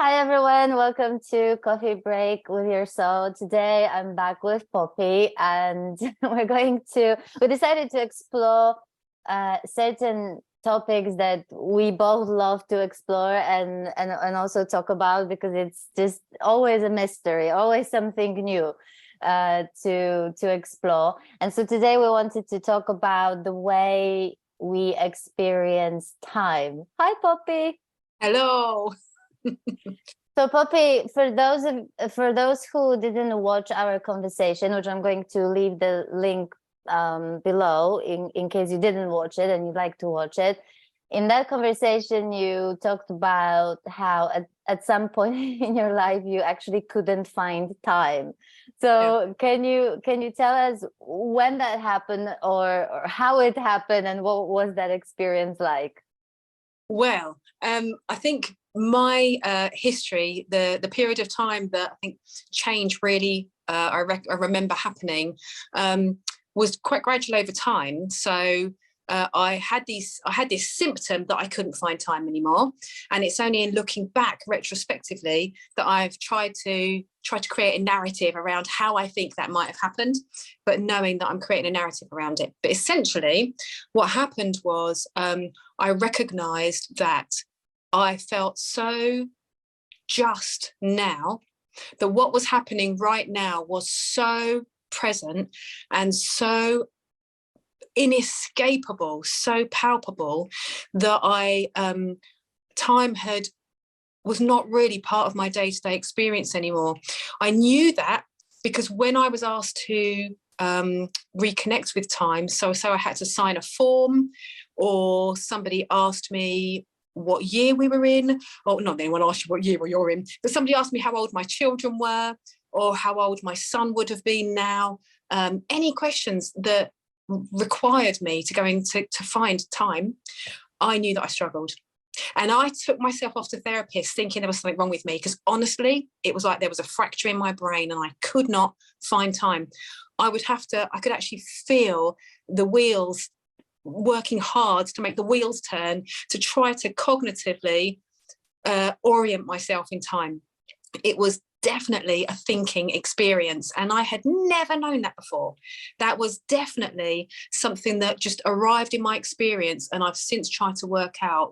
Hi everyone, welcome to Coffee Break with Your Soul. Today I'm back with Poppy and we decided to explore certain topics that we both love to explore and also talk about, because it's just always a mystery, always something new to explore. And so today we wanted to talk about the way we experience time. Hi Poppy. Hello. So Poppy, for those who didn't watch our conversation, which I'm going to leave the link below in case you didn't watch it and you'd like to watch it. In that conversation, you talked about how at some point in your life you actually couldn't find time. So Yeah. can you tell us when that happened, or how it happened, and what was that experience like? Well, I think my history, the period of time that I think change really, I remember happening, was quite gradual over time. So I had this symptom that I couldn't find time anymore, and it's only in looking back retrospectively that I've tried to create a narrative around how I think that might have happened, but knowing that I'm creating a narrative around it. But essentially, what happened was I recognized that I felt so just now that what was happening right now was so present and so inescapable, so palpable, that time was not really part of my day-to-day experience anymore. I knew that because when I was asked to reconnect with time, so I had to sign a form, or somebody asked me what year we were in, or not anyone asked you what year you're in, but somebody asked me how old my children were, or how old my son would have been now. Any questions that required me to go into to find time, I knew that I struggled. And I took myself off to therapists thinking there was something wrong with me, because honestly, it was like there was a fracture in my brain and I could not find time. I could actually feel the wheels working hard to make the wheels turn, to try to cognitively orient myself in time. It was definitely a thinking experience, and I had never known that before. That was definitely something that just arrived in my experience, and I've since tried to work out,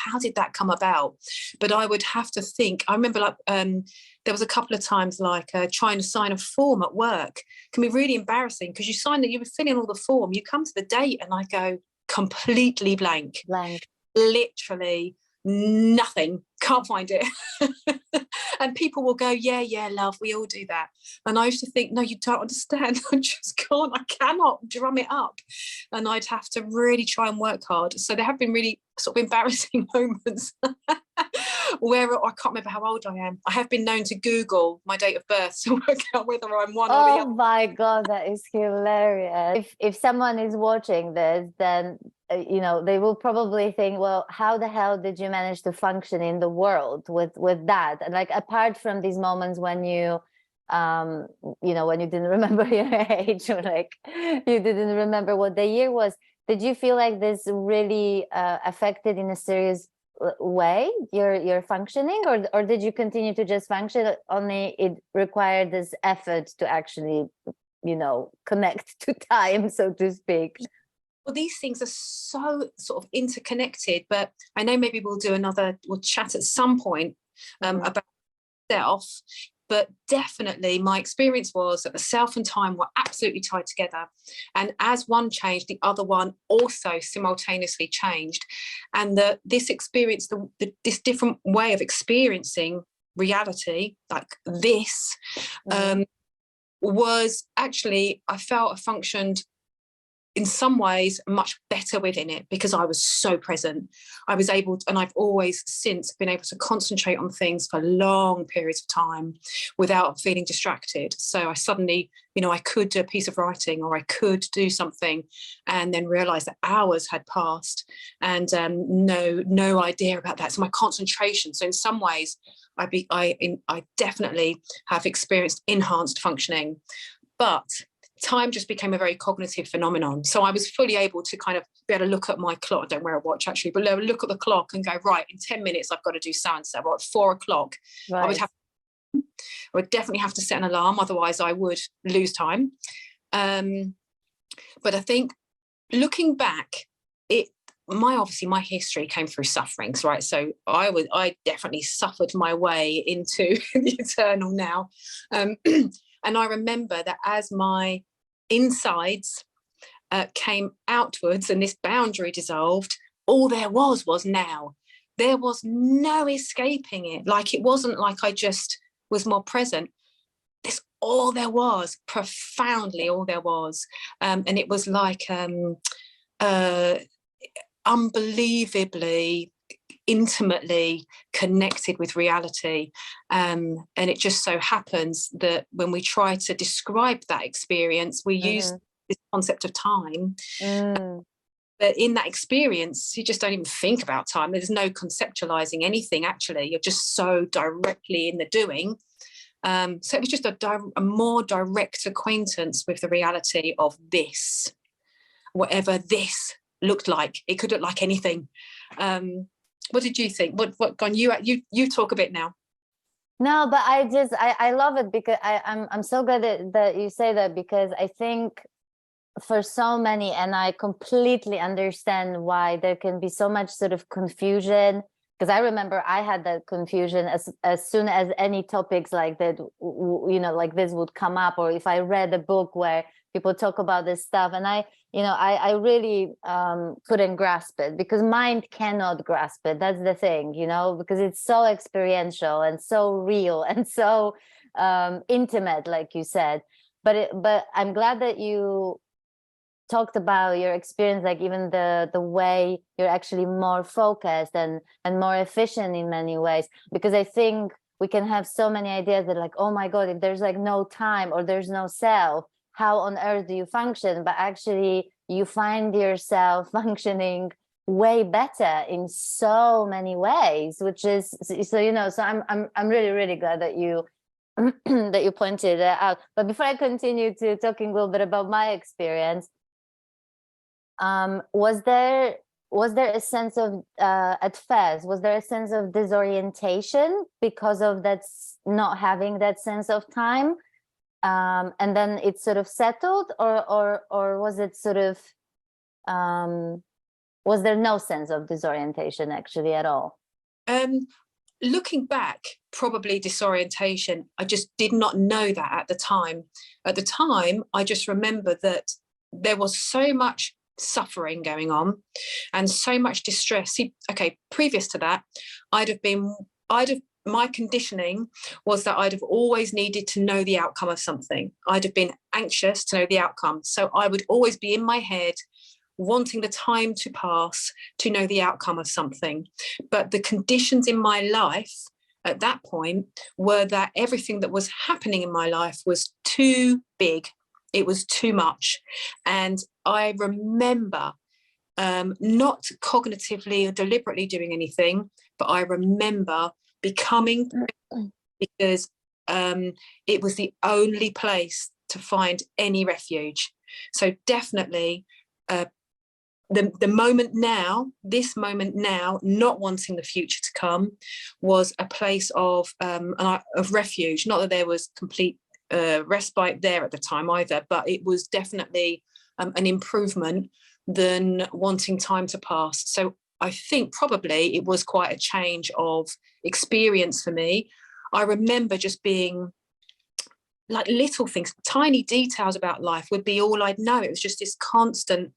how did that come about. But I would have to think. I remember there was a couple of times trying to sign a form at work can be really embarrassing, because you were filling all the form, you come to the date and I go completely blank. Literally nothing, can't find it. And people will go, yeah, love, we all do that. And I used to think, no, you don't understand. I just can't, I cannot drum it up. And I'd have to really try and work hard. So there have been really sort of embarrassing moments where I can't remember how old I am. I have been known to Google my date of birth to work out whether I'm one or the other. Oh my God, that is hilarious. If someone is watching this, then they will probably think, well, how the hell did you manage to function in the world with that? And apart from these moments when you when you didn't remember your age, or you didn't remember what the year was, did you feel like this really affected in a serious way your functioning, or did you continue to just function, only it required this effort to actually connect to time, so to speak? Well, these things are so sort of interconnected, but I know maybe we'll chat at some point about self. But definitely my experience was that the self and time were absolutely tied together. And as one changed, the other one also simultaneously changed. And this experience, this different way of experiencing reality, like this, was actually, I felt I functioned in some ways much better within it, because I was so present. I was able to, and I've always since been able to concentrate on things for long periods of time without feeling distracted. So I suddenly, I could do a piece of writing, or I could do something, and then realize that hours had passed and no idea about that. So my concentration. So in some ways, I definitely have experienced enhanced functioning. But time just became a very cognitive phenomenon. So I was fully able to kind of be able to look at my clock. I don't wear a watch actually, but look at the clock and go, right, in 10 minutes, I've got to do so-and-so. Or at 4 o'clock, Right. I would definitely have to set an alarm. Otherwise I would lose time. But I think looking back, obviously my history came through sufferings, right? So I definitely suffered my way into the eternal now. And I remember that as my insides came outwards and this boundary dissolved, all there was now. There was no escaping it. Like, it wasn't like I just was more present. This all there was, profoundly all there was. And it was like unbelievably intimately connected with reality, and it just so happens that when we try to describe that experience, we use this concept of time, but in that experience you just don't even think about time. There's no conceptualizing anything, actually. You're just so directly in the doing. So it was just a more direct acquaintance with the reality of this, whatever this looked like. It could look like anything. What did you think? What gone? You talk a bit now. No, but I love it, because I'm so glad that you say that, because I think for so many, and I completely understand why there can be so much sort of confusion, because I remember I had that confusion as soon as any topics like that, like this would come up, or if I read a book where people talk about this stuff, and I really couldn't grasp it, because mind cannot grasp it. That's the thing, because it's so experiential and so real and so intimate, like you said. But I'm glad that you talked about your experience, like even the way you're actually more focused and more efficient in many ways, because I think we can have so many ideas that, like, oh my God, if there's like no time or there's no self, how on earth do you function? But actually you find yourself functioning way better in so many ways, which is so I'm really, really glad that you that you pointed that out. But before I continue to talking a little bit about my experience, was there a sense of at first, was there a sense of disorientation because of that, not having that sense of time? And then it sort of settled, or was it sort of, was there no sense of disorientation actually at all? Looking back, probably disorientation. I just did not know that at the time. At the time, I just remember that there was so much suffering going on and so much distress. See, okay, previous to that, my conditioning was that I'd have always needed to know the outcome of something. I'd have been anxious to know the outcome. So I would always be in my head wanting the time to pass to know the outcome of something. But the conditions in my life at that point were that everything that was happening in my life was too big. It was too much. And I remember not cognitively or deliberately doing anything, but I remember becoming, because it was the only place to find any refuge. So definitely the moment now, this moment now, not wanting the future to come, was a place of refuge. Not that there was complete respite there at the time either, but it was definitely an improvement than wanting time to pass. So I think probably it was quite a change of experience for me. I remember just being like little things, tiny details about life would be all I'd know. It was just this constant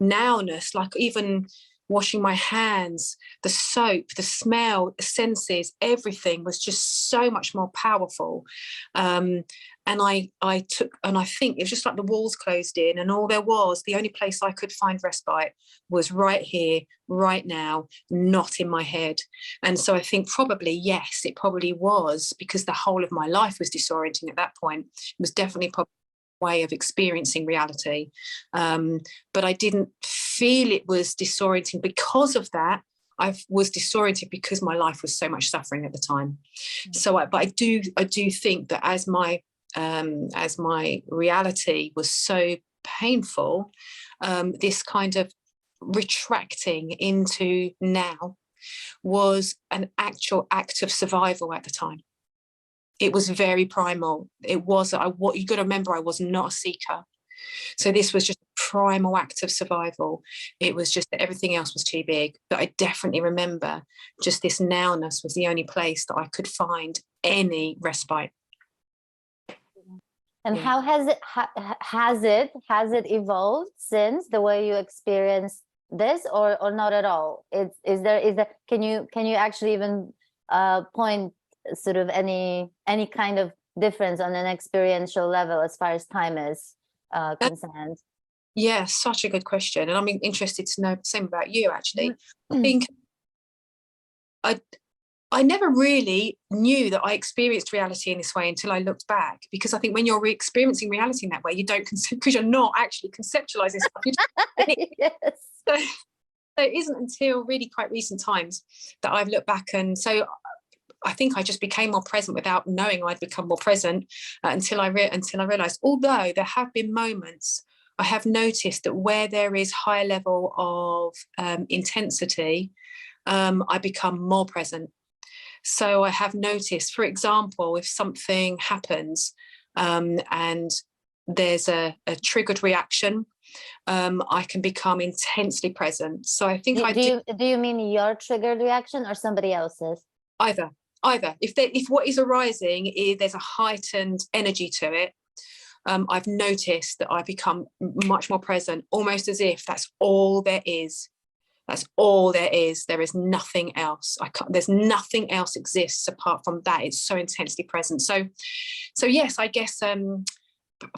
nowness, like even washing my hands, the soap, the smell, the senses, everything was just so much more powerful. And I think it was just like the walls closed in, and all there was, the only place I could find respite was right here, right now, not in my head. And so I think probably, yes, it probably was because the whole of my life was disorienting at that point. It was definitely probably a way of experiencing reality. But I didn't feel it was disorienting because of that. I was disoriented because my life was so much suffering at the time. So, but I do think that as my as my reality was so painful, this kind of retracting into now was an actual act of survival at the time. It was very primal. It was, what you got to remember, I was not a seeker. So this was just a primal act of survival. It was just that everything else was too big. But I definitely remember just this nowness was the only place that I could find any respite. And how has it evolved since, the way you experience this, or not at all? Is there can you actually even point sort of any kind of difference on an experiential level as far as time is concerned? Yeah, such a good question, and I'm interested to know the same about you, actually. I think I never really knew that I experienced reality in this way until I looked back, because I think when you're experiencing reality in that way, you don't because you're not actually conceptualizing stuff. Yes. So it isn't until really quite recent times that I've looked back, and so I think I just became more present without knowing I'd become more present until I realized, although there have been moments, I have noticed that where there is high level of intensity, I become more present. So I have noticed, for example, if something happens and there's a triggered reaction, I can become intensely present. So I think do you mean your triggered reaction or somebody else's? Either. If what is arising there's a heightened energy to it, I've noticed that I become much more present, almost as if that's all there is. That's all there is. There is nothing else. There's nothing else exists apart from that. It's so intensely present. So yes, I guess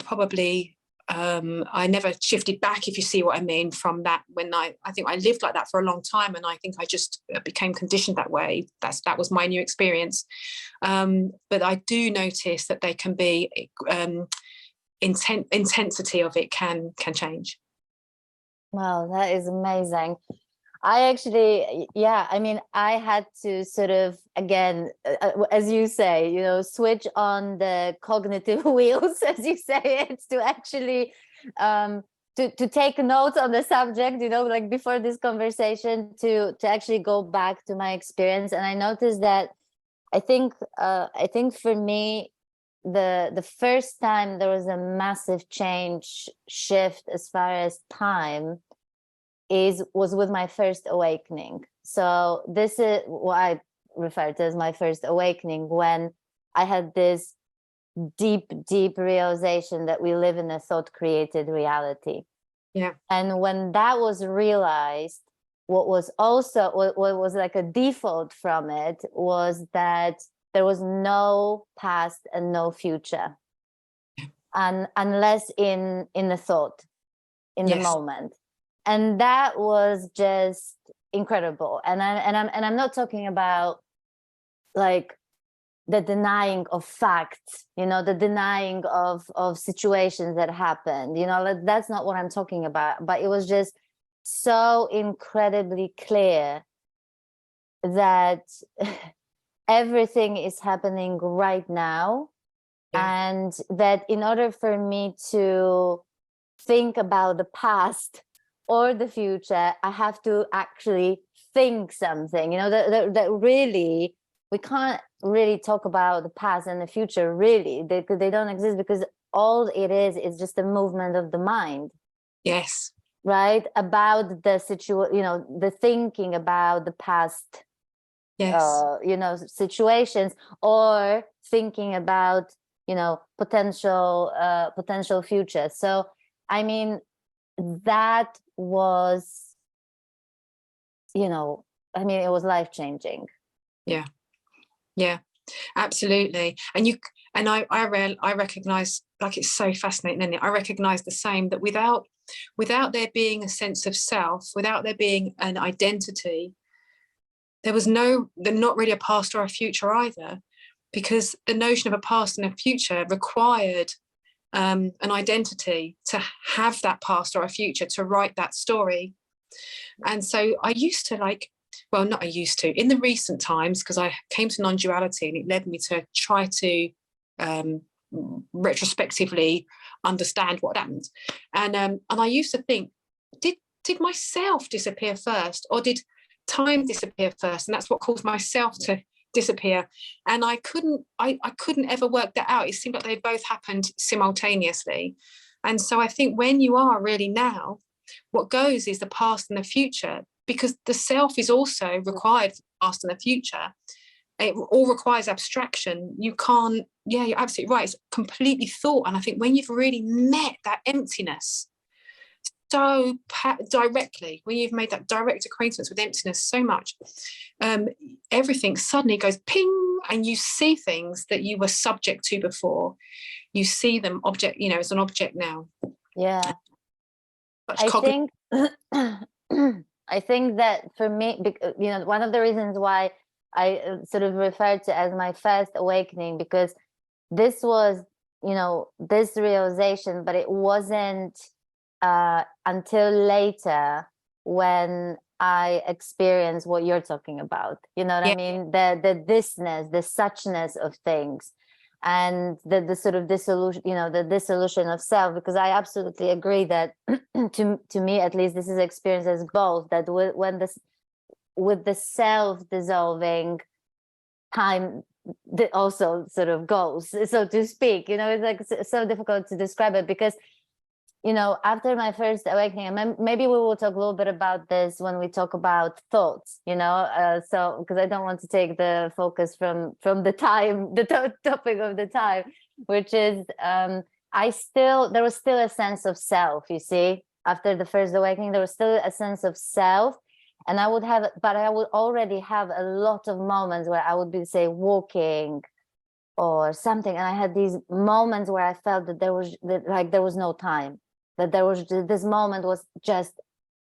probably I never shifted back, if you see what I mean, from that. When I think I lived like that for a long time, and I think I just became conditioned that way. That was my new experience. But I do notice that they can be intensity of it can change. Wow, that is amazing. I actually, I mean, I had to sort of, again, as you say, switch on the cognitive wheels, as you say it, to actually to take notes on the subject, like before this conversation, to actually go back to my experience. And I noticed that I think for me, the first time there was a massive shift as far as time was with my first awakening. So this is what I refer to as my first awakening, when I had this deep realization that we live in a thought-created reality. Yeah. And when that was realized, what was like a default from it was that there was no past and no future, and unless in the thought, in the moment. And that was just incredible. And I'm not talking about like the denying of facts, the denying of situations that happened. That's not what I'm talking about. But it was just so incredibly clear that everything is happening right now, and that in order for me to think about the past or the future, I have to actually think something, that really, we can't really talk about the past and the future, really. They don't exist, because all it is just a movement of the mind. Yes. Right? About the the thinking about the past, situations, or thinking about, potential future. So, I mean, that was, it was life-changing. Yeah, absolutely. And I recognize, like, it's so fascinating, isn't it? I recognize the same, that without there being a sense of self, without there being an identity, there's not really a past or a future either, because the notion of a past and a future required an identity to have that past or a future, to write that story. And so I used to in the recent times, because I came to non-duality, and it led me to try to retrospectively understand what happened. And I used to think, did myself disappear first, or did time disappear first? And that's what caused myself to disappear. And I couldn't ever work that out. It seemed like they both happened simultaneously. And so I think when you are really now, what goes is the past and the future, because the self is also required for the past and the future. It all requires abstraction. You can't, yeah, you're absolutely right. It's completely thought. And I think when you've really met that emptiness so directly, when you've made that direct acquaintance with emptiness so much, everything suddenly goes ping, and you see things that you were subject to before. You see them object, as an object now. Yeah. I think I think that for me, one of the reasons why I sort of referred to as my first awakening, because this was, this realization, but it wasn't until later when I experienced what you're talking about. You know what I mean? The thisness, the suchness of things, and the sort of dissolution, the dissolution of self. Because I absolutely agree that to me, at least, this is experienced as both. That with the self dissolving, time also sort of goes, so to speak. It's like so difficult to describe it, because after my first awakening, and maybe we will talk a little bit about this when we talk about thoughts, so because I don't want to take the focus from the time, the topic of the time, which is there was still a sense of self, you see. After the first awakening, there was still a sense of self, and I would already have a lot of moments where I would be, say, walking or something, and I had these moments where I felt that there was no time, that there was this moment was just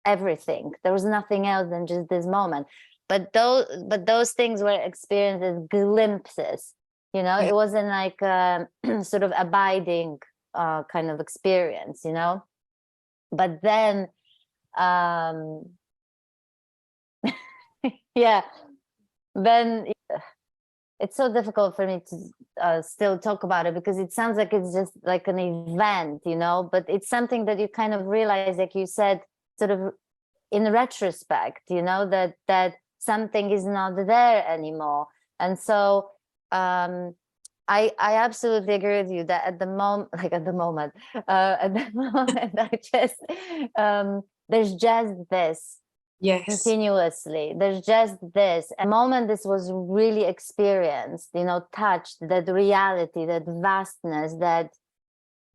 everything. There was nothing else than just this moment. But those things were experienced as glimpses. It wasn't like sort of abiding kind of experience. But then, yeah, then. It's so difficult for me to still talk about it, because it sounds like it's just like an event, but it's something that you kind of realize, like you said, sort of in retrospect, that something is not there anymore. And so I absolutely agree with you that at the moment, I just, there's just this. Yes. Continuously. There's just this. A moment this was really experienced, touched, that reality, that vastness, that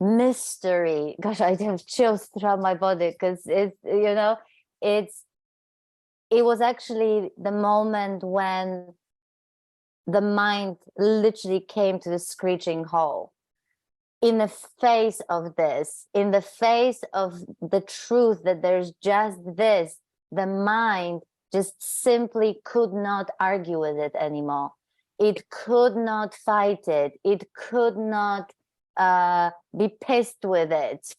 mystery. Gosh, I have chills throughout my body, because it was actually the moment when the mind literally came to the screeching halt. In the face of this, in the face of the truth that there's just this, the mind just simply could not argue with it anymore. It could not fight it. It could not be pissed with it.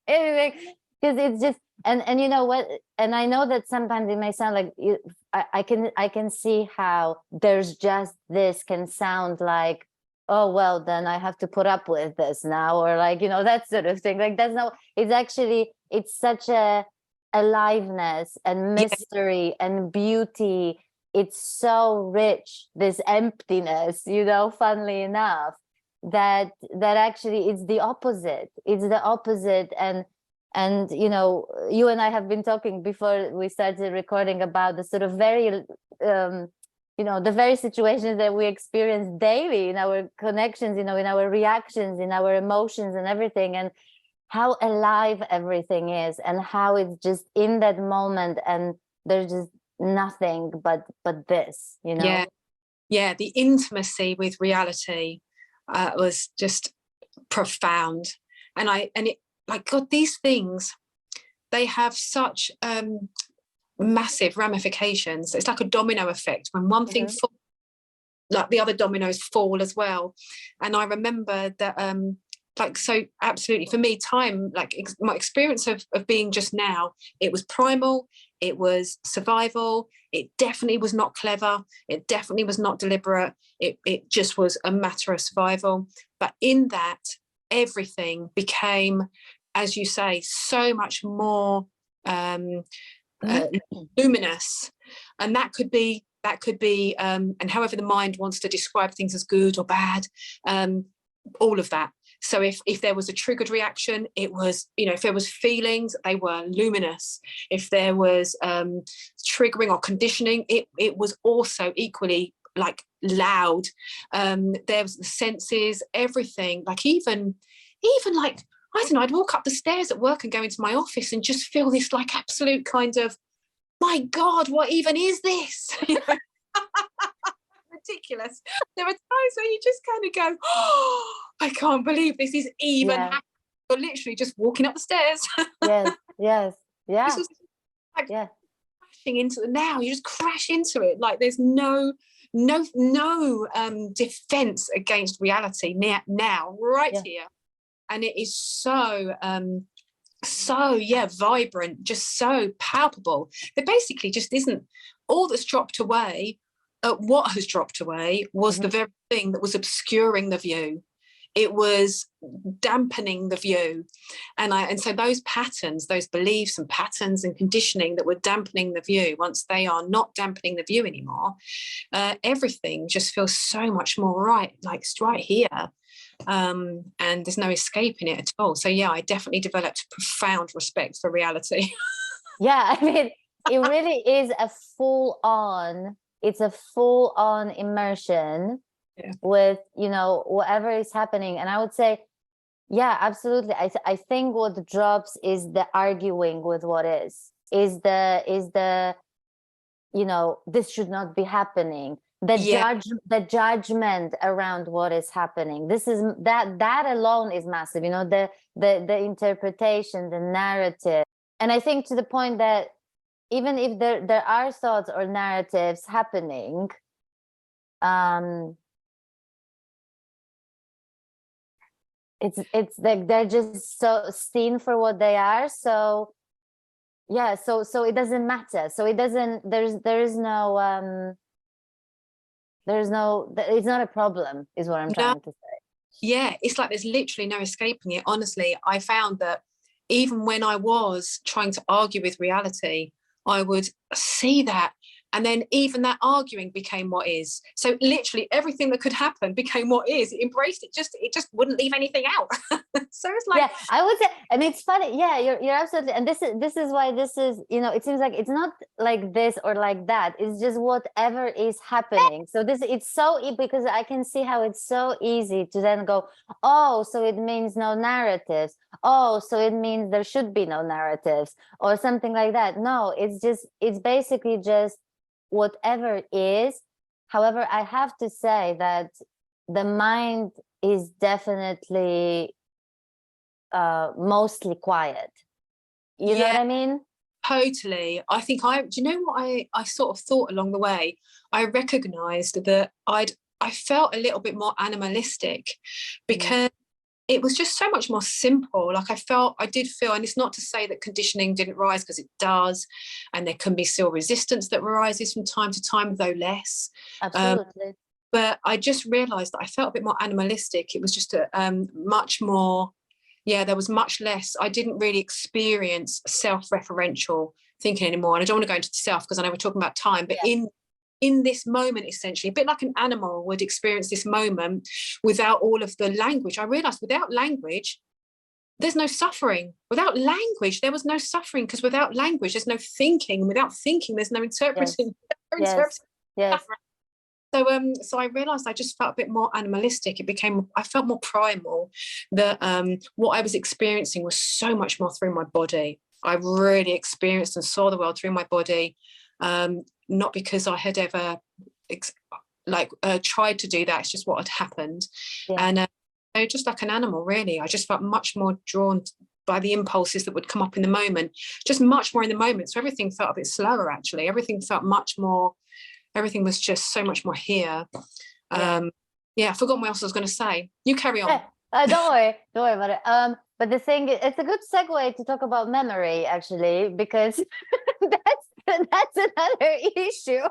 Anything, because it's just, and you know what? And I know that sometimes it may sound like I can see how there's just this can sound like, oh well, then I have to put up with this now, or like, that sort of thing. Like, that's not. It's actually, it's such a aliveness and mystery and beauty. It's so rich, this emptiness, funnily enough, that actually it's the opposite. It's the opposite. And you and I have been talking before we started recording about the sort of very the very situations that we experience daily in our connections, in our reactions, in our emotions and everything, and how alive everything is, and how it's just in that moment, and there's just nothing but this. Yeah, the intimacy with reality was just profound. And it, like, God, these things, they have such massive ramifications. It's like a domino effect. When one thing falls, like, the other dominoes fall as well. And I remember that so absolutely, for me, time, like my experience of being just now, it was primal, it was survival. It definitely was not clever. It definitely was not deliberate. It just was a matter of survival. But in that, everything became, as you say, so much more luminous. And that could be and however the mind wants to describe things as good or bad, all of that. So if there was a triggered reaction, it was, if there was feelings, they were luminous. If there was triggering or conditioning, it was also equally like loud. There was the senses, everything, like even like, I don't know, I'd walk up the stairs at work and go into my office and just feel this like absolute kind of, my God, what even is this? Ridiculous. There are times where you just kind of go, oh, I can't believe this is even happening. You're literally just walking up the stairs. Yes. This was like crashing into the now. You just crash into it. Like there's no defense against reality now, here. And it is so vibrant, just so palpable. There basically just isn't, all that's dropped away. What has dropped away was the very thing that was obscuring the view. It was dampening the view. And so those patterns, those beliefs and patterns and conditioning that were dampening the view, once they are not dampening the view anymore, everything just feels so much more right, like it's right here. And there's no escaping it at all. So I definitely developed profound respect for reality. I mean, it really is a full-on immersion with whatever is happening. And I would say absolutely. I think what drops is the arguing with what is the this should not be happening. The judgment around what is happening. This is that alone is massive. The interpretation, the narrative. And I think to the point that even if there are thoughts or narratives happening, it's like they're just so seen for what they are. So so it doesn't matter. So it doesn't. It's not a problem, is what I'm trying to say. Yeah, it's like there's literally no escaping it. Honestly, I found that even when I was trying to argue with reality, I would see that. And then even that arguing became what is. So literally everything that could happen became what is. It embraced it. It just wouldn't leave anything out. So it's like, I would say, and it's funny. You're absolutely. And this is why this is, it seems like it's not like this or like that. It's just whatever is happening. So it's so, because I can see how it's so easy to then go, oh, so it means no narratives. Oh, so it means there should be no narratives or something like that. No, it's basically just whatever is. However, I have to say that the mind is definitely mostly quiet. You know what I mean? Totally. I think do you know what I sort of thought along the way? I recognized that I felt a little bit more animalistic because it was just so much more simple. Like I did feel, and it's not to say that conditioning didn't rise, because it does, and there can be still resistance that arises from time to time, though less. Absolutely. But I just realized that I felt a bit more animalistic. It was just much more, there was much less. I didn't really experience self-referential thinking anymore. And I don't want to go into the self because I know we're talking about time, but in this moment, essentially, a bit like an animal would experience this moment without all of the language. I realized without language, there's no suffering. Without language, there was no suffering, because without language, there's no thinking. Without thinking, there's no interpreting. Yes. So I realized I just felt a bit more animalistic. I felt more primal. That what I was experiencing was so much more through my body. I really experienced and saw the world through my body. Not because I had ever tried to do that. It's just what had happened. And just like an animal, really, I just felt much more drawn by the impulses that would come up in the moment, just much more in the moment. So everything felt a bit slower, actually. Everything felt much more, everything was just so much more here. I've forgotten what else I was going to say. You carry on. Don't worry about it. But the thing, it's a good segue to talk about memory, actually, because that's another issue,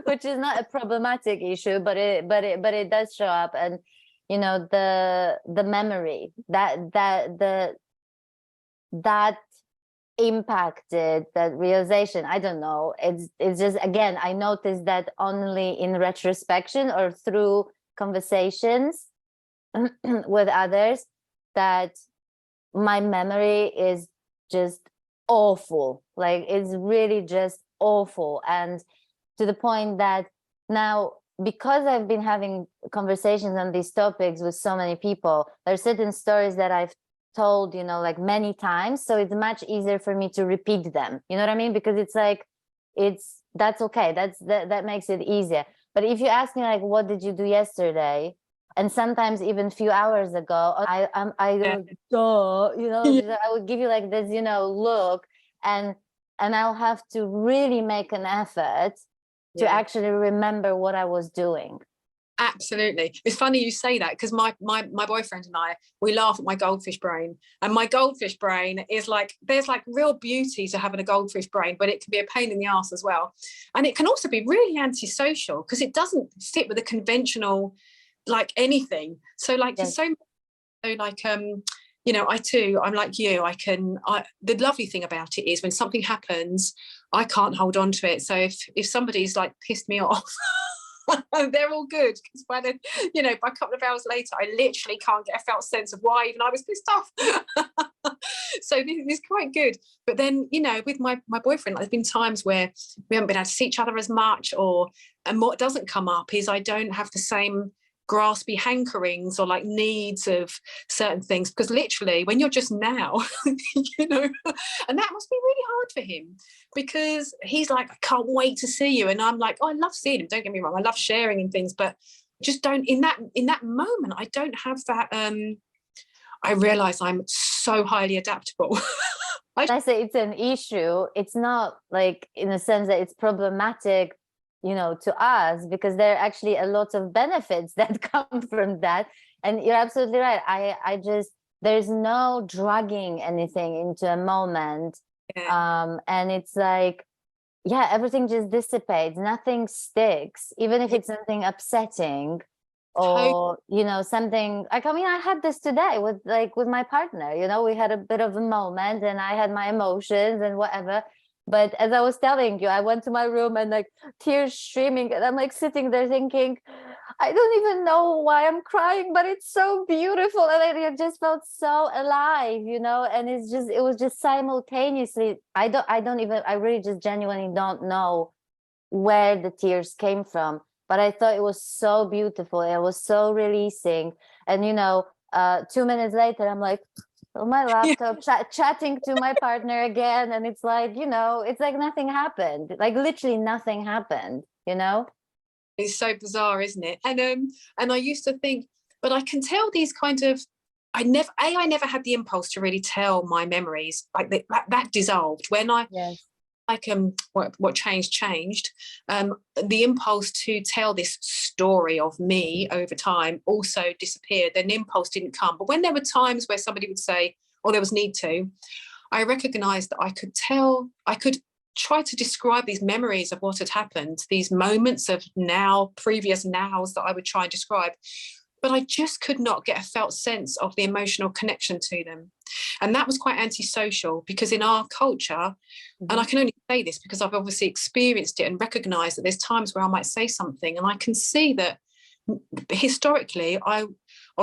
which is not a problematic issue, but it does show up. And you know, the memory that impacted that realization. I don't know, it's just, again, I noticed that only in retrospection or through conversations with others, that my memory is just awful. Like, it's really just awful. And to the point that now, because I've been having conversations on these topics with so many people, there's certain stories that I've told, you know, like many times, so it's much easier for me to repeat them, you know what I mean? Because it's like, that's okay, that makes it easier. But if you ask me, like, what did you do yesterday, and sometimes even a few hours ago, I duh, you know, I would give you like this, you know, look, and I'll have to really make an effort to actually remember what I was doing. Absolutely. It's funny you say that, because my boyfriend and I, we laugh at my goldfish brain, and my goldfish brain is like, there's like real beauty to having a goldfish brain, but it can be a pain in the ass as well. And it can also be really antisocial, because it doesn't fit with a conventional, like, anything. So like, Yes. so like, you know, I'm like you, the lovely thing about it is when something happens, I can't hold on to it. So if somebody's like pissed me off, they're all good, because by the, you know, by a couple of hours later, I literally can't get a felt sense of why even I was pissed off. So this is quite good. But then, you know, with my boyfriend, there's been times where we haven't been able to see each other as much, and what doesn't come up is I don't have the same graspy hankerings or like needs of certain things, because literally when you're just now, you know, and that must be really hard for him, because he's like, I can't wait to see you, and I'm like, oh, I love seeing him, don't get me wrong, I love sharing and things, but just don't, in that moment, I don't have that. I realize I'm so highly adaptable. I say it's an issue, it's not like in a sense that it's problematic, you know, to us, because there are actually a lot of benefits that come from that. And you're absolutely right. I just, there's no dragging anything into a moment. And it's like, yeah, everything just dissipates, nothing sticks, even if it's something upsetting, or you know, something like, I mean, I had this today with my partner, you know, we had a bit of a moment, and I had my emotions and whatever. But as I was telling you, I went to my room and like tears streaming, and I'm like sitting there thinking, I don't even know why I'm crying, but it's so beautiful. And I just felt so alive, you know, and it was just simultaneously, I really just genuinely don't know where the tears came from, but I thought it was so beautiful. It was so releasing. And, you know, 2 minutes later, I'm like, on my laptop, chatting to my partner again, and it's like, you know, it's like nothing happened, like literally nothing happened, you know. It's so bizarre, isn't it? And I used to think, but I can tell these kind of, I never had the impulse to really tell my memories, like that dissolved when I like what changed. The impulse to tell this story of me over time also disappeared. Then the impulse didn't come. But when there were times where somebody would say, or there was need to, I recognized that I could try to describe these memories of what had happened, these moments of previous nows that I would try and describe, but I just could not get a felt sense of the emotional connection to them. And that was quite antisocial, because in our culture, and I can only say this because I've obviously experienced it and recognized that there's times where I might say something and I can see that historically I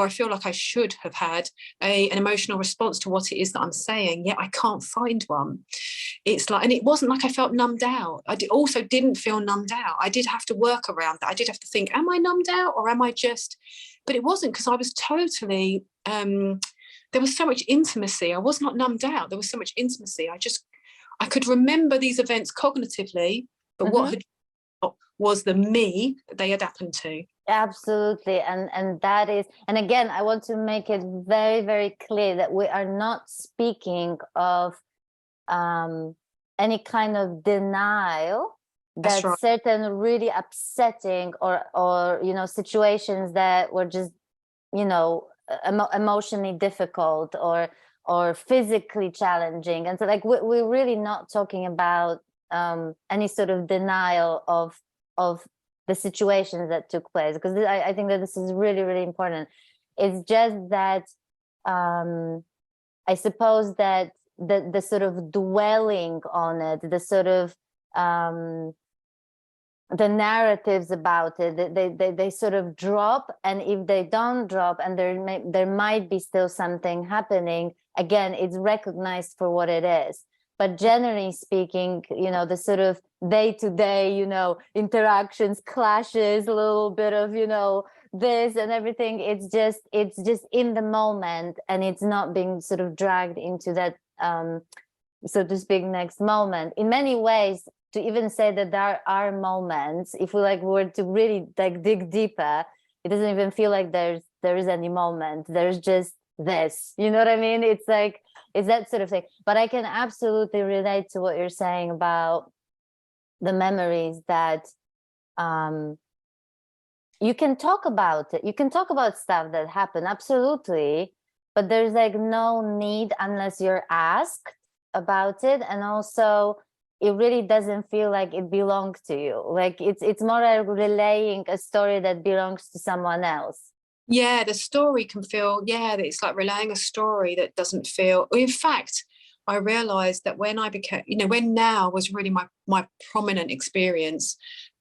feel like I should have had an emotional response to what it is that I'm saying, yet I can't find one. It's like, and it wasn't like I felt numbed out. Also didn't feel numbed out. I did have to work around that. I did have to think, am I numbed out, or am I just, but it wasn't, because I was totally, there was so much intimacy. I was not numbed out. There was so much intimacy. I could remember these events cognitively, but what had was the me that they had happened to. Absolutely. And that is, and again, I want to make it very, very clear that we are not speaking of any kind of denial that certain really upsetting or you know, situations that were just, you know, emotionally difficult or physically challenging. And so like we're really not talking about any sort of denial of the situations that took place, because I think that this is really, really important. It's just that I suppose that the sort of dwelling on it, the sort of the narratives about it, they sort of drop, and if they don't drop, and there might be still something happening, again, it's recognized for what it is. But generally speaking, you know, the sort of day-to-day, you know, interactions, clashes, a little bit of, you know, this and everything, it's just in the moment, and it's not being sort of dragged into that so to speak next moment. In many ways, to even say that there are moments, if we were to really dig deeper, it doesn't even feel like there is any moment. There's just this, you know what I mean? It's like, it's that sort of thing. But I can absolutely relate to what you're saying about the memories, that you can talk about it. You can talk about stuff that happened, absolutely, but there's no need unless you're asked about it. And also, it really doesn't feel like it belongs to you. Like it's more like relaying a story that belongs to someone else. Yeah, the story can feel, it's like relaying a story that doesn't feel. In fact, I realized that when I became, when now was really my prominent experience,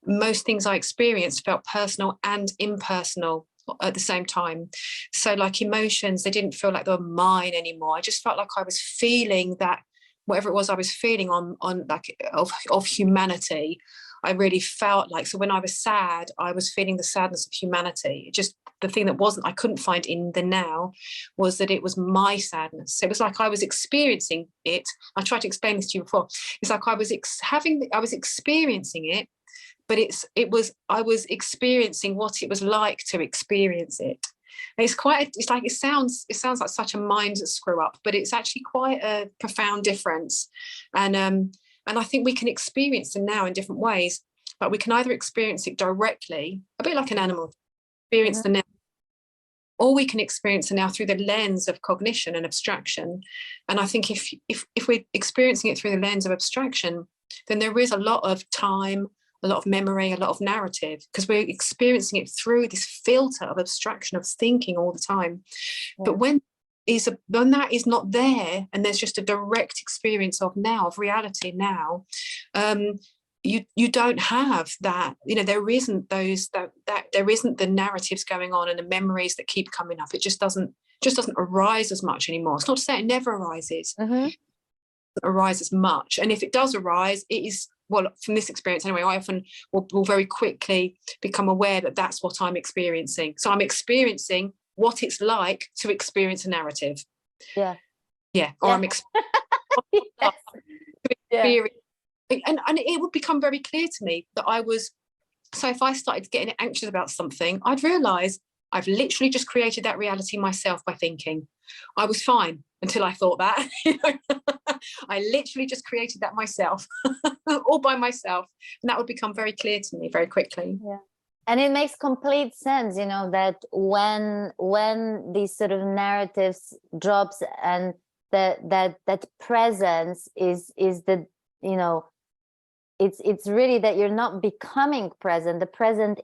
most things I experienced felt personal and impersonal at the same time. So like emotions, they didn't feel like they were mine anymore. I just felt like I was feeling that, whatever it was I was feeling on like of humanity. I really felt like, so when I was sad, I was feeling the sadness of humanity. Just the thing that I couldn't find in the now was that it was my sadness. It was like I was experiencing it. I tried to explain this to you before. It's like I was experiencing it, but I was experiencing what it was like to experience it. And it sounds like such a mind screw up, but it's actually quite a profound difference. And I think we can experience them now in different ways, but we can either experience it directly, a bit like an animal, experience the now, or we can experience it now through the lens of cognition and abstraction. And I think if we're experiencing it through the lens of abstraction, then there is a lot of time, a lot of memory, a lot of narrative, because we're experiencing it through this filter of abstraction, of thinking all the time. Yeah. But when that is not there, and there's just a direct experience of now, of reality now, you don't have that. There isn't there isn't the narratives going on and the memories that keep coming up. It just doesn't arise as much anymore. It's not to say it never arises. It doesn't arise as much, and if it does arise, it is, well, from this experience anyway, I often will very quickly become aware that that's what I'm experiencing. So I'm experiencing what it's like to experience a narrative. Yeah. Or I'm experiencing. And it would become very clear to me that so if I started getting anxious about something, I'd realise I've literally just created that reality myself by thinking. I was fine until I thought that. I literally just created that myself, all by myself. And that would become very clear to me very quickly. Yeah. And it makes complete sense, that when these sort of narratives drops, and that presence is the, it's really that you're not becoming present. The presence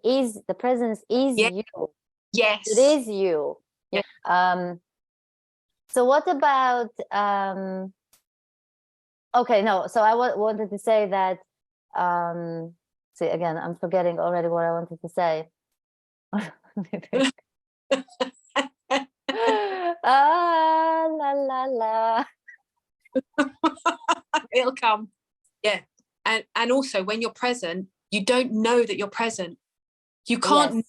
is you. Yes. It is you. Yeah. So what about okay, no, so I wanted to say that see, again, I'm forgetting already what I wanted to say. La la la. It'll come. Yeah. And also, when you're present, you don't know that you're present. You can't. Yes.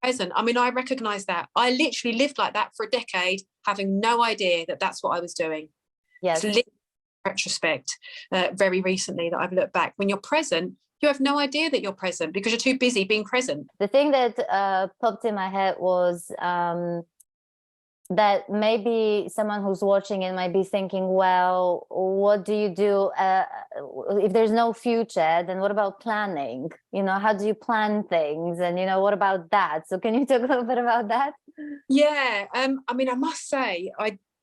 Present. I mean, I recognize that. I literally lived like that for a decade, having no idea that that's what I was doing. Yes. It's retrospect, very recently, that I've looked back. When you're present, you have no idea that you're present because you're too busy being present. The thing that popped in my head was that maybe someone who's watching it might be thinking, well, what do you do if there's no future? Then what about planning? How do you plan things? And what about that? So can you talk a little bit about that? Yeah. I mean, I must say,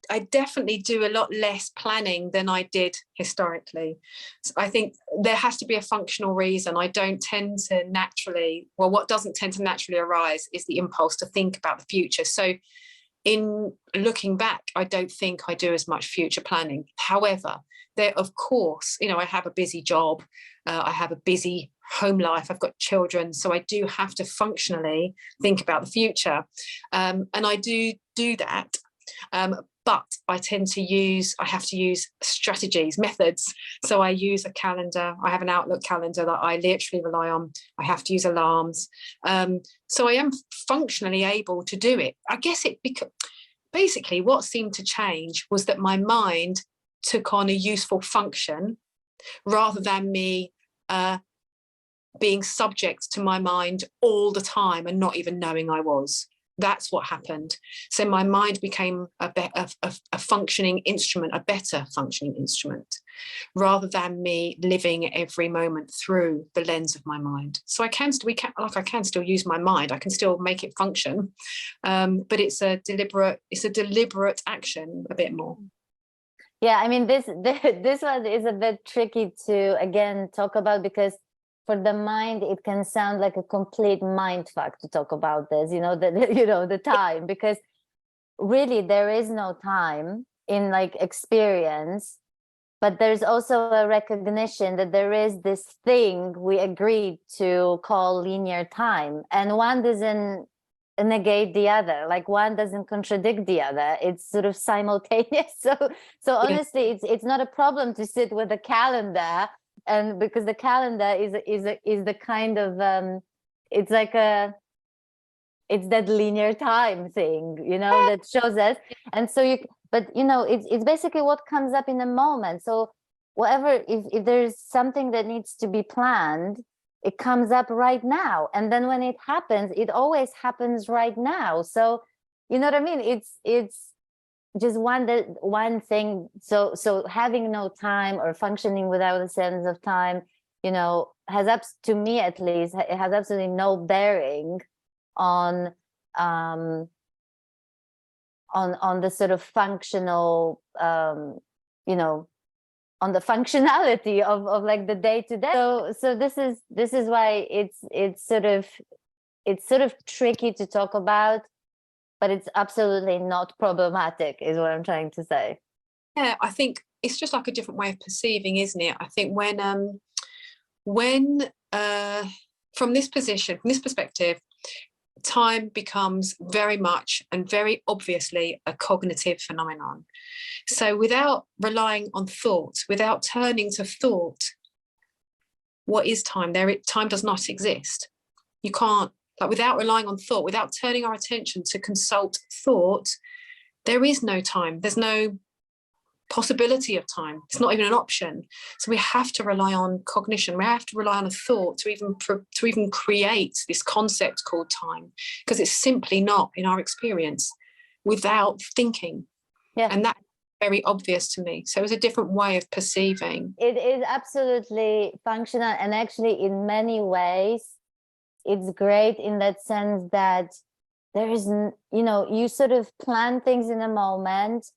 I definitely do a lot less planning than I did historically. So I think there has to be a functional reason. I don't tend to naturally, well, what doesn't tend to naturally arise is the impulse to think about the future. So in looking back, I don't think I do as much future planning. However, there, of course, you know, I have a busy job, I have a busy home life, I've got children, so I do have to functionally think about the future, and I do that. But I have to use strategies, methods. So I use a calendar. I have an Outlook calendar that I literally rely on. I have to use alarms. So I am functionally able to do it. I guess basically what seemed to change was that my mind took on a useful function rather than me being subject to my mind all the time and not even knowing I was. That's what happened. So my mind became a functioning instrument, a better functioning instrument, rather than me living every moment through the lens of my mind. So I can still use my mind. I can still make it function, but it's a deliberate action a bit more. Yeah, I mean, this one is a bit tricky to again talk about, because for the mind, it can sound like a complete mind fuck to talk about this, the time, because really there is no time in like experience, but there's also a recognition that there is this thing we agreed to call linear time, and one doesn't negate the other, like one doesn't contradict the other, it's sort of simultaneous. So honestly, it's not a problem to sit with a calendar, and because the calendar is the kind of it's like it's that linear time thing, that shows us. And so it's basically what comes up in a moment. So whatever, if there's something that needs to be planned, it comes up right now, and then when it happens, it always happens right now. So you know what I mean, it's just one thing. So having no time or functioning without a sense of time, has to me at least, it has absolutely no bearing on the sort of functional on the functionality of like the day to day. So this is why it's sort of tricky to talk about, but it's absolutely not problematic, is what I'm trying to say. Yeah, I think it's just like a different way of perceiving, isn't it? I think when from this perspective, time becomes very much and very obviously a cognitive phenomenon. So without relying on thought, without turning to thought, what is time? Time does not exist. You can't, like, without relying on thought, without turning our attention to consult thought, there is no time. There's no possibility of time. It's not even an option. So we have to rely on cognition. We have to rely on a thought to even create this concept called time, because it's simply not in our experience without thinking. Yeah. And that's very obvious to me. So it's a different way of perceiving. It is absolutely functional, and actually in many ways it's great in that sense that there is, you sort of plan things in a moment,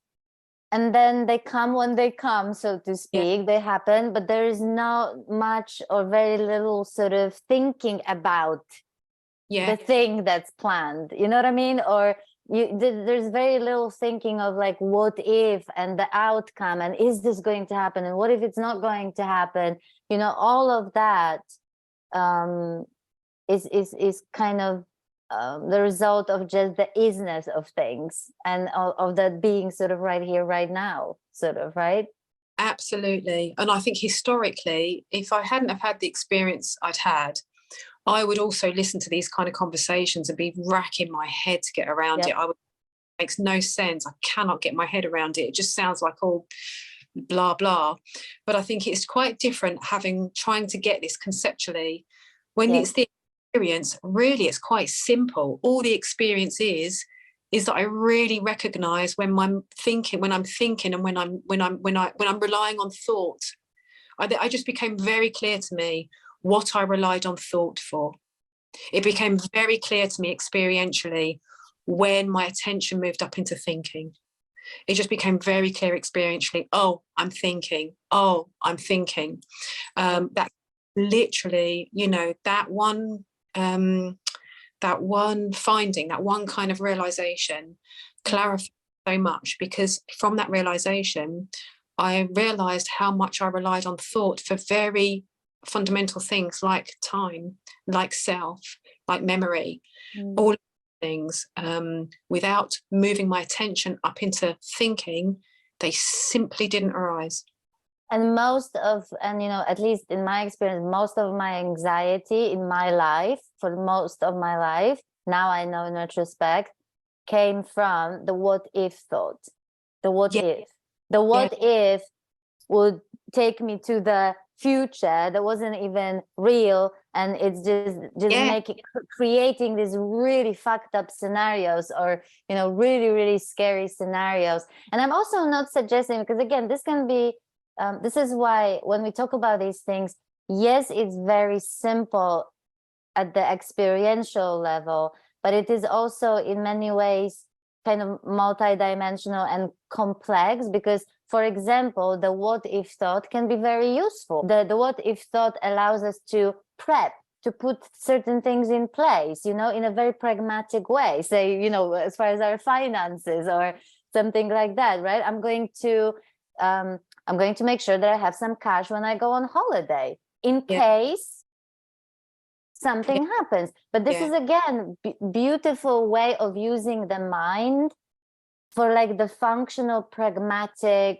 and then they come when they come, so to speak. Yeah. They happen, but there is not much or very little sort of thinking about the thing that's planned. You know what I mean? Or there's very little thinking of like, what if, and the outcome, and is this going to happen, and what if it's not going to happen? All of that is kind of the result of just the isness of things, and of that being sort of right here, right now, sort of, right? Absolutely. And I think historically, if I hadn't have had the experience I'd had, I would also listen to these kind of conversations and be racking my head to get around it. It makes no sense. I cannot get my head around it. It just sounds like all blah, blah. But I think it's quite different trying to get this conceptually. When it's the experience, really it's quite simple. All the experience is that I really recognize when I'm thinking and when I'm relying on thought. I just became very clear to me what I relied on thought for. It became very clear to me experientially when my attention moved up into thinking. It just became very clear experientially. Oh, I'm thinking. Oh, I'm thinking. That literally, you know, that one finding, that one kind of realization clarified so much, because from that realization, I realized how much I relied on thought for very fundamental things like time, like self, like memory, all things. Without moving my attention up into thinking, they simply didn't arise. And you know, at least in my experience, most of my anxiety in my life, for most of my life, now I know in retrospect, came from the what if thought. The what if. The what if would take me to the future that wasn't even real, and it's just making, creating these really fucked up scenarios, or, you know, really, really scary scenarios. And I'm also not suggesting, because again, this can be this is why when we talk about these things, yes, it's very simple at the experiential level, but it is also in many ways kind of multidimensional and complex, because, for example, the what if thought can be very useful. The what if thought allows us to prep, to put certain things in place, you know, in a very pragmatic way, say, you know, as far as our finances or something like that, right? I'm going to make sure that I have some cash when I go on holiday in case something happens. But this is, again, beautiful way of using the mind for like the functional, pragmatic,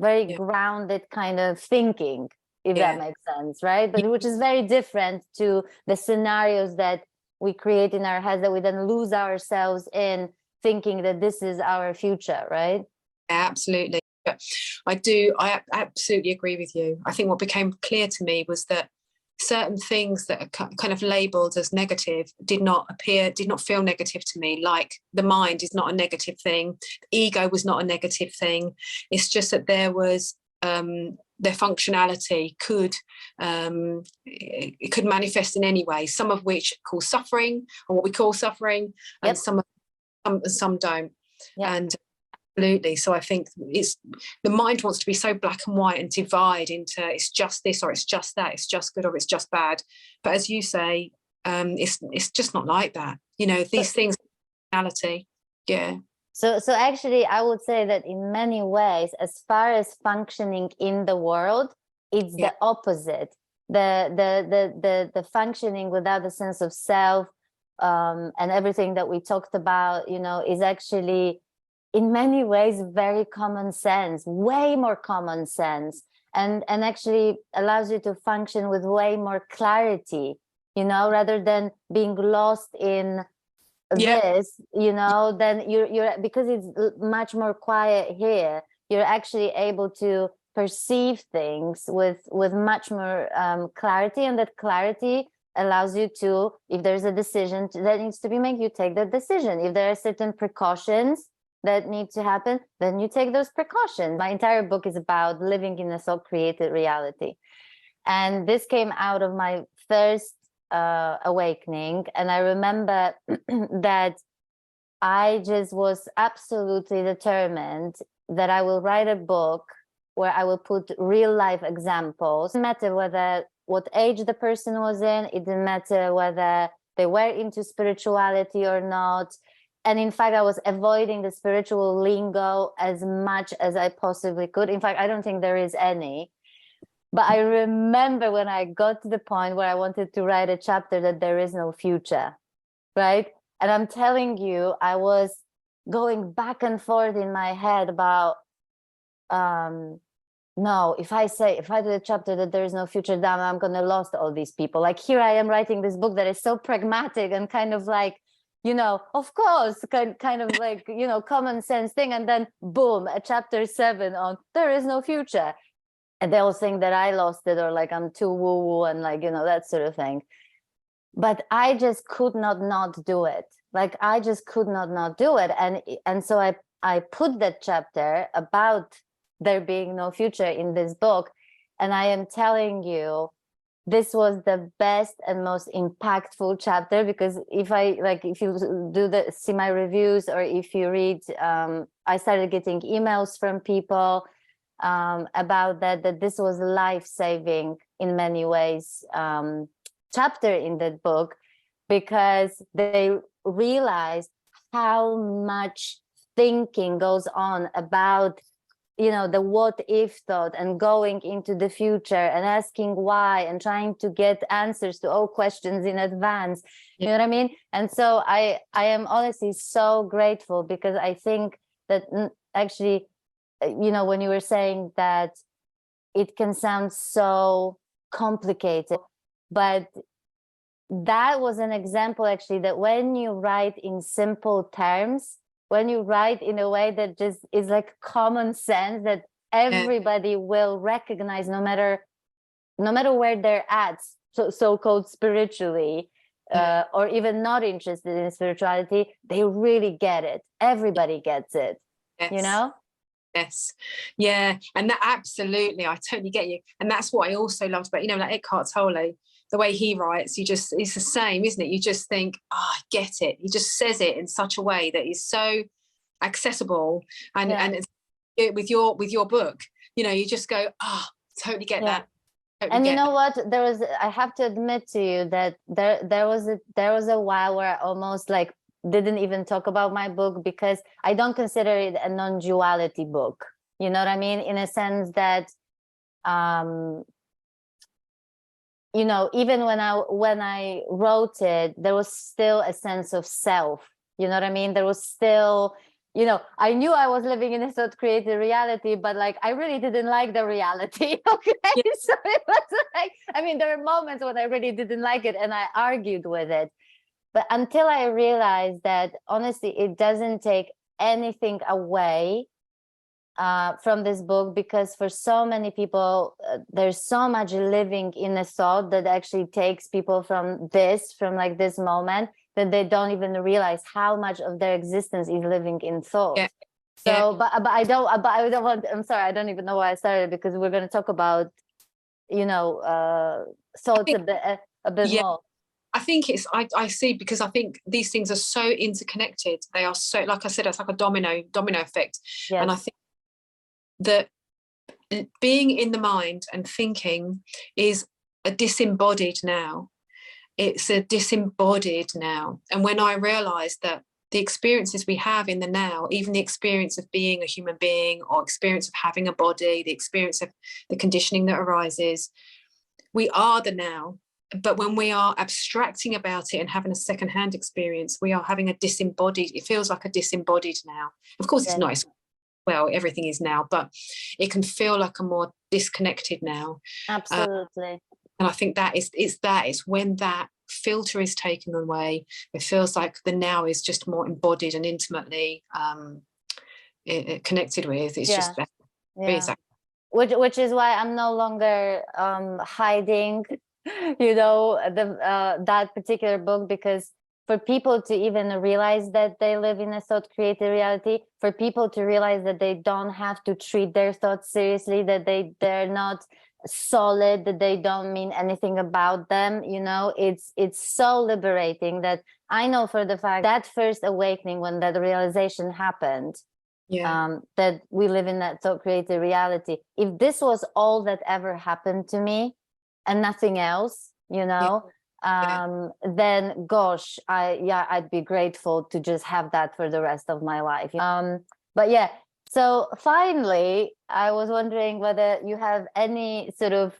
very grounded kind of thinking, if that makes sense, right? But which is very different to the scenarios that we create in our heads, that we then lose ourselves in, thinking that this is our future, right? Absolutely. I absolutely agree with you. I think what became clear to me was that certain things that are kind of labeled as negative did not feel negative to me. Like the mind is not a negative thing. The ego was not a negative thing. It's just that there was their functionality it could manifest in any way, some of which cause suffering, or what we call suffering, and some don't. And absolutely. So I think the mind wants to be so black and white and divide into it's just this or it's just that, it's just good or it's just bad. But as you say, it's just not like that. You know, these things, reality. Yeah. So actually, I would say that in many ways, as far as functioning in the world, it's the opposite. The functioning without the sense of self, and everything that we talked about, you know, is actually in many ways very common sense, way more common sense, and actually allows you to function with way more clarity, you know, rather than being lost in this, you know. Then you're because it's much more quiet here, you're actually able to perceive things with much more clarity, and that clarity allows you to, if there's a decision that needs to be made, you take the decision. If there are certain precautions that need to happen, then you take those precautions. My entire book is about living in a self-created reality, and this came out of my first awakening. And I remember that I just was absolutely determined that I will write a book where I will put real life examples. It didn't matter what age the person was in, it didn't matter whether they were into spirituality or not. And in fact, I was avoiding the spiritual lingo as much as I possibly could. In fact, I don't think there is any. But I remember when I got to the point where I wanted to write a chapter that there is no future, right? And I'm telling you, I was going back and forth in my head about, no, if I do a chapter that there is no future, damn, I'm going to lose all these people. Like, here I am writing this book that is so pragmatic and kind of like, you know, of course, kind of like, you know, common sense thing. And then boom, a chapter 7 on there is no future. And they all think that I lost it, or like I'm too woo-woo and like, you know, that sort of thing. But I just could not do it. Like, I just could not do it. And so I put that chapter about there being no future in this book. And I am telling you, this was the best and most impactful chapter, because if you see my reviews, or if you read, I started getting emails from people about that this was life-saving in many ways chapter in that book, because they realized how much thinking goes on about, you know, the what if thought, and going into the future and asking why, and trying to get answers to all questions in advance. You know what I mean? And so I am honestly so grateful, because I think that actually, you know, when you were saying that it can sound so complicated, but that was an example actually, that when you write in simple terms, when you write in a way that just is like common sense, that everybody will recognize, no matter where they're at, so-called spiritually, or even not interested in spirituality, they really get it. Everybody gets it. Yes. You know? Yes. Yeah. And that, absolutely, I totally get you. And that's what I also loved about, you know, like Eckhart Tolle, the way he writes, it's the same, isn't it? You just think, I get it. He just says it in such a way that is so accessible, and it's with your book, you know, you just go, totally get that. Totally. And you know what? I have to admit to you that there was a while where I almost like didn't even talk about my book, because I don't consider it a non-duality book. You know what I mean? In a sense that, you know, even when I wrote it, there was still a sense of self. You know what I mean? There was still, you know, I knew I was living in a thought created reality, but like I really didn't like the reality. Okay. Yeah. So it was like, I mean, there were moments when I really didn't like it and I argued with it. But until I realized that honestly, it doesn't take anything away from this book, because for so many people, there's so much living in a thought that actually takes people from this moment, that they don't even realize how much of their existence is living in thought. Yeah. So, but I don't want, I'm sorry, I don't even know why I started, because we're going to talk about, you know, thoughts a bit more. I think I see, because I think these things are so interconnected. They are so, like I said, it's like a domino effect. Yes. And I think that being in the mind and thinking is a disembodied now. It's a disembodied now. And when I realized that the experiences we have in the now, even the experience of being a human being, or experience of having a body, the experience of the conditioning that arises, we are the now. But when we are abstracting about it and having a secondhand experience, we are having a disembodied, it feels like a disembodied now. Of course, it's nice. Well, everything is now, but it can feel like a more disconnected now. Absolutely. And I think it's when that filter is taken away, it feels like the now is just more embodied and intimately connected with. It's just better. Yeah. Which is why I'm no longer hiding, you know, that particular book, because for people to even realize that they live in a thought created reality, for people to realize that they don't have to treat their thoughts seriously, that they're not solid, that they don't mean anything about them, you know, it's so liberating. That I know for the fact that first awakening, when that realization happened, that we live in that thought created reality, if this was all that ever happened to me and nothing else, you know, then gosh, I'd be grateful to just have that for the rest of my life. But yeah, so finally, I was wondering whether you have any sort of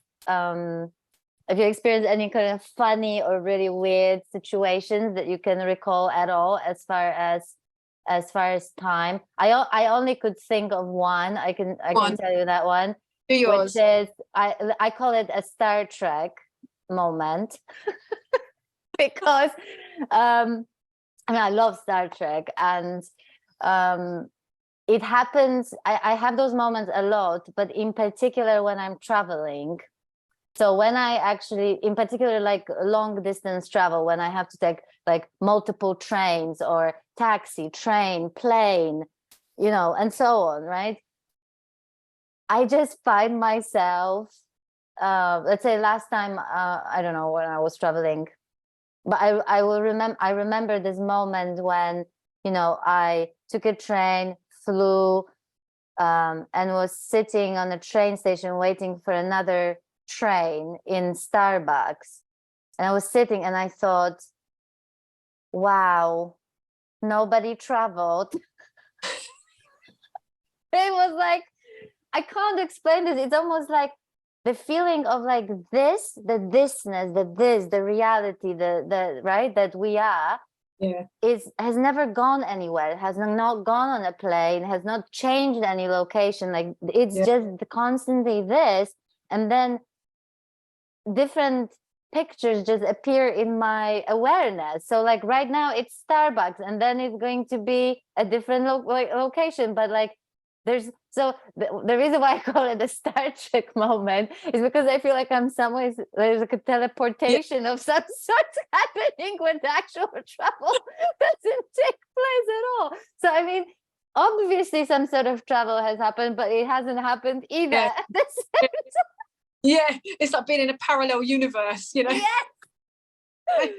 if you experienced any kind of funny or really weird situations that you can recall at all, as far as time. I only could think of one. I can tell you that one, which is I call it a Star Trek moment. Because I mean, I love Star Trek, and it happens, I have those moments a lot, but in particular when I'm traveling. So when I actually, in particular, like long distance travel, when I have to take like multiple trains or taxi, train, plane, you know, and so on, right? I just find myself let's say last time, I don't know, when I was traveling, but I remember this moment when, you know, I took a train, flew, and was sitting on a train station waiting for another train in Starbucks. And I was sitting and I thought, wow, nobody traveled. It was like, I can't explain this. It's almost like the feeling of like this, the thisness, the reality, the right, that we are, has never gone anywhere. It has not gone on a plane, has not changed any location. Like it's just constantly this, and then different pictures just appear in my awareness. So like right now it's Starbucks, and then it's going to be a different location, but like there's the reason why I call it a Star Trek moment is because I feel like I'm somewhere, there's like a teleportation of some sort happening when the actual travel doesn't take place at all. So I mean, obviously some sort of travel has happened, but it hasn't happened either at the same time. Yeah, it's like being in a parallel universe, you know. Yes.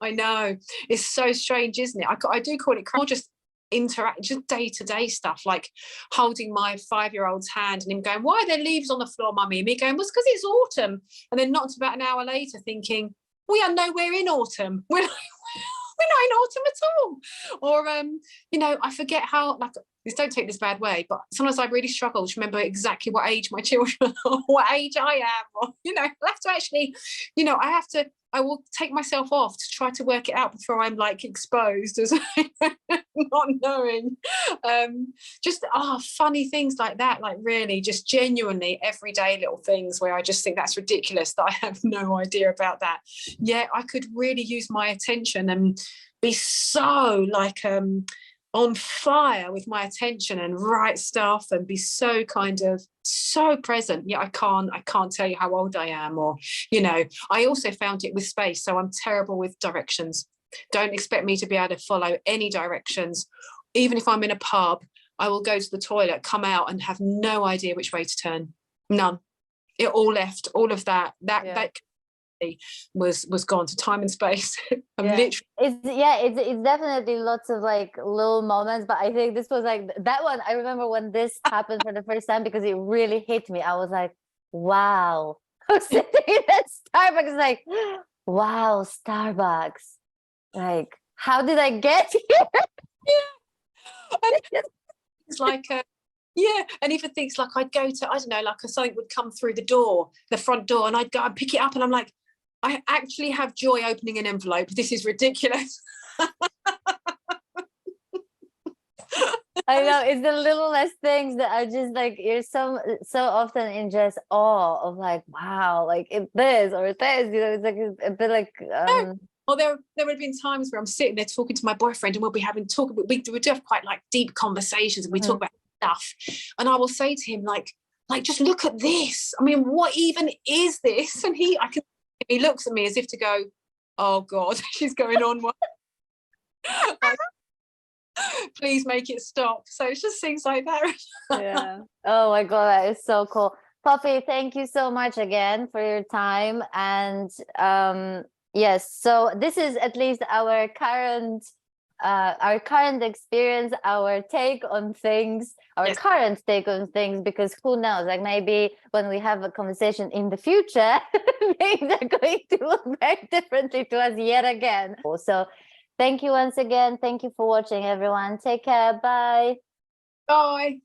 I know, it's so strange, isn't it? I do call it just interact, just day-to-day stuff, like holding my 5-year-old's hand and him going, why are there leaves on the floor, mummy? And me going, well, it's because it's autumn. And then not about an hour later thinking, we are nowhere in autumn. We're not in autumn at all. Or you know, I forget how, like, this, don't take this bad way, but sometimes I really struggle to remember exactly what age my children are, what age I am, or, you know, I have to actually, you know, I will take myself off to try to work it out before I'm like exposed as not knowing. Just funny things like that, like really just genuinely everyday little things where I just think that's ridiculous that I have no idea about that. Yeah, I could really use my attention and be so like on fire with my attention and write stuff and be so kind of so present. Yeah, I can't tell you how old I am, or, you know, I also found it with space. So I'm terrible with directions. Don't expect me to be able to follow any directions. Even if I'm in a pub, I will go to the toilet, come out and have no idea which way to turn. None. It all left, all of that was gone to time and space. It's definitely lots of like little moments, but I think this was like that one. I remember when this happened for the first time because it really hit me. I was like, wow. I was sitting at Starbucks like, wow, Starbucks, like, how did I get here? And it's like and even things like I'd go to, I don't know, like something would come through the front door, and I'd go and pick it up, and I'm like, I actually have joy opening an envelope. This is ridiculous. I know, it's the littlest things that are just like, you're so often in just awe of like, wow, like this or this, you know, it's like a bit like Or there would have been times where I'm sitting there talking to my boyfriend, and we'll be we do have quite like deep conversations, and we talk about stuff, and I will say to him like just look at this. I mean, what even is this? And he looks at me as if to go, oh God, she's going on one. Like, please make it stop. So it's just things like that. Yeah. Oh my God, that is so cool. Poppy, thank you so much again for your time. And yes, so this is at least our current experience, our take on things, current take on things, because who knows, like maybe when we have a conversation in the future, things are going to look very differently to us yet again. So thank you once again. Thank you for watching, everyone. Take care. Bye. Bye.